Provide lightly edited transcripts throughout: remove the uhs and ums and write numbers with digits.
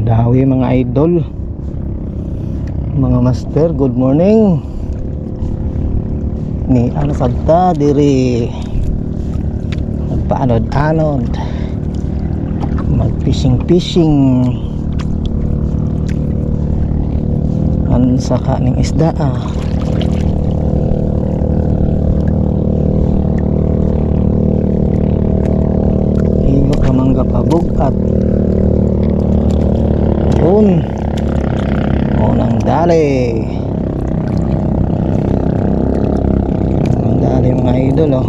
Dawi mga idol, mga master, good morning. Ni ano sagta diri magpaanod-anod, mag-fishing sa kaning isda higo kamangga pabugat yun unang dali mga idol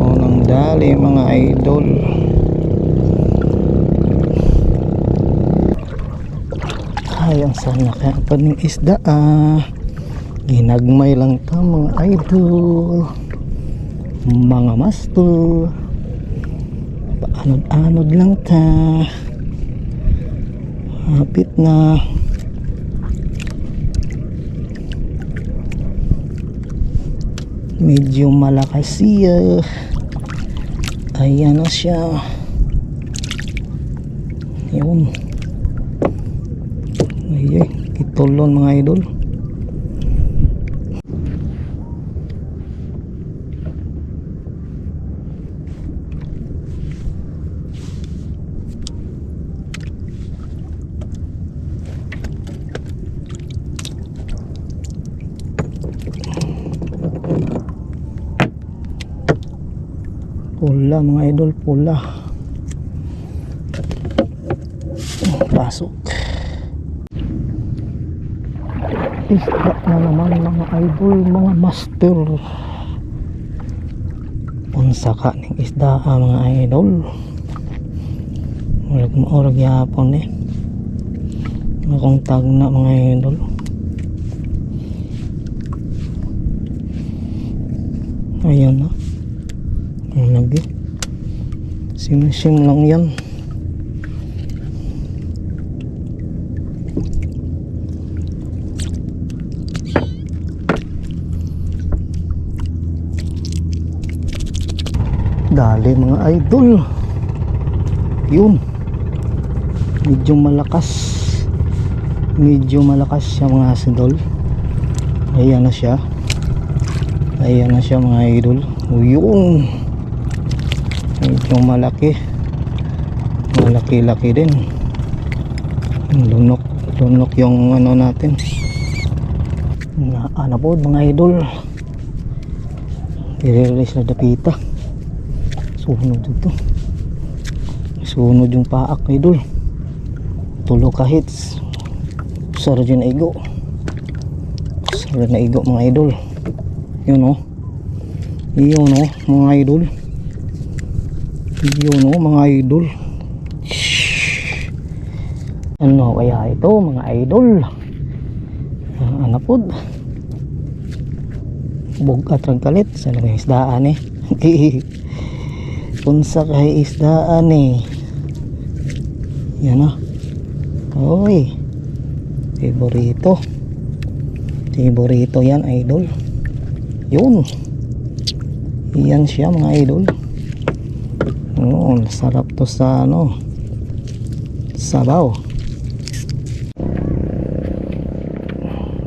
unang dali mga idol. Ayang sana kaya pa ng isda ginagmay lang ta mga idol, mga master, paanod-anod lang ta, hapit na medyo malakas siya. Ayan na siya, yun. Ay, kitulon mga idol. Pula mga idol, pula. Pasok. Isda na naman mga idol, mga master. Unsa ka ning isda mga idol. Murag yapon akong tag na mga idol. Ayan na. Lagi. Sim lang yan. Dali mga idol, yun, medyo malakas siya mga idol. Ayan na siya mga idol. Yun, medyo malaki din. Lunok yung ano natin na po mga idol. I-release na dapita. Sunod yung paak idol. Tulo ka hits. Sarjin na igo mga idol. Yun mga idol. Mga idol. Ano kaya ito mga idol? Ano po? Bugat ragkalit sa isdaan unsa kay isdaan yan oy, favorito yan idol. Yun, yan siya mga idol. Sarap to sa sabaw.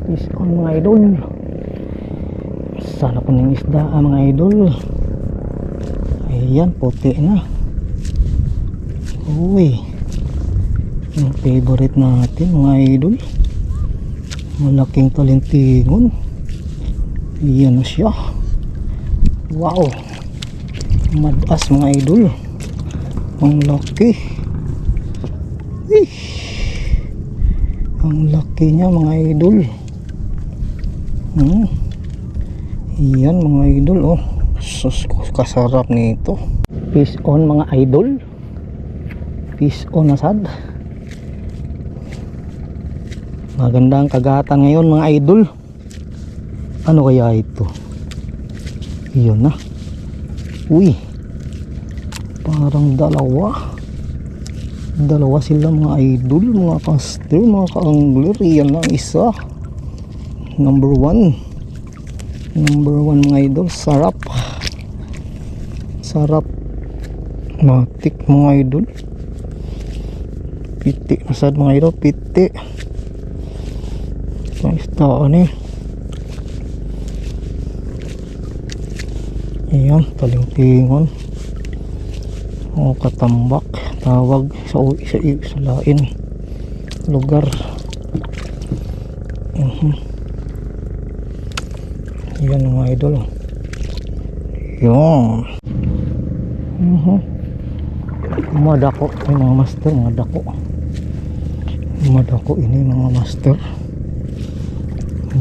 Fish on mga idol. Sana po ng isda mga idol. Ayan, puti na. Uy, yung favorite natin mga idol, malaking talentingon. Ayan na siya. Wow, madas mga idol, ang laki. Ang laki niya mga idol. Ayan mga idol. Sus, kasarap nito. Fish on mga idol. Fish on asad. Magandang kagatan ngayon mga idol. Ano kaya ito? Iyon na. Uy, parang dalawa sila mga idol, mga caster, mga ka-angler. Yan na isa. Number one mga idol. Sarap matik mga idol. Piti masad mga idol, piti. Ang isdaan eh. Ayan, talingtingon. O katambak tawag sa lain lugar. Yan mga idol. Yan. Madako yung mga master, madako ini mga master.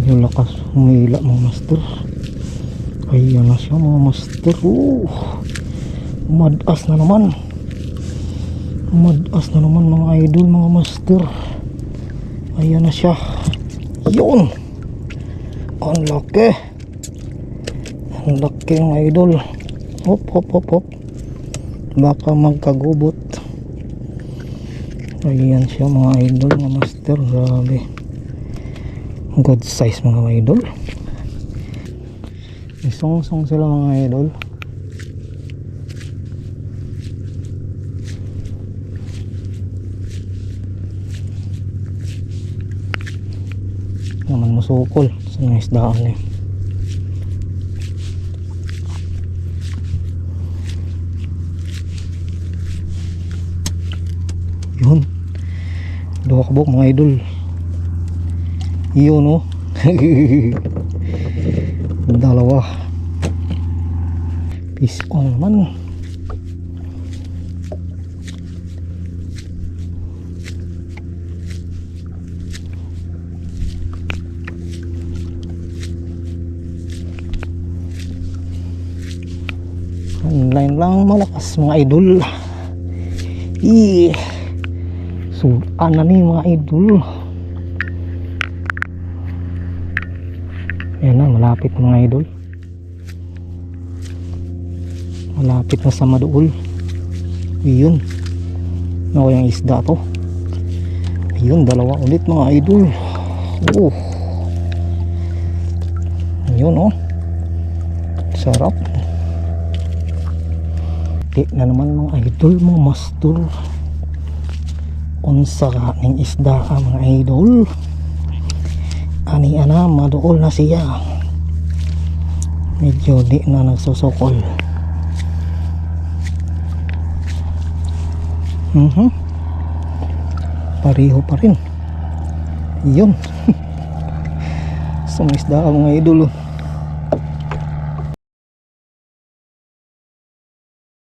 Yung lakas humila mga master. Ayan na siya mga master. Madas na naman mga idol, mga master. Ayan na siya. Yun, ang laki mga idol. Hop baka magkagubot. Ayan siya mga idol, mga master. Grabe, good size mga idol. Isong-song sila mga idol. Naman musukol sa mga isdaan eh. Yun, dua kabok mga idol. Yun oh. Dalawa. Peace on naman. Online lang malakas mga idol. Sudan na ni mga idol. Ayan na, malapit mga idol. Malapit na sa maduol. Ayun, ako yung isda to. Ayun, dalawa ulit mga idol. Ayun oh, sarap. Di na naman mga idol, mga master. Unsa ng isda mga idol. Ani ana maduol na siya. Medyo di na nagsusukol. Pareho pa rin. Yun. Sumisda mga idol.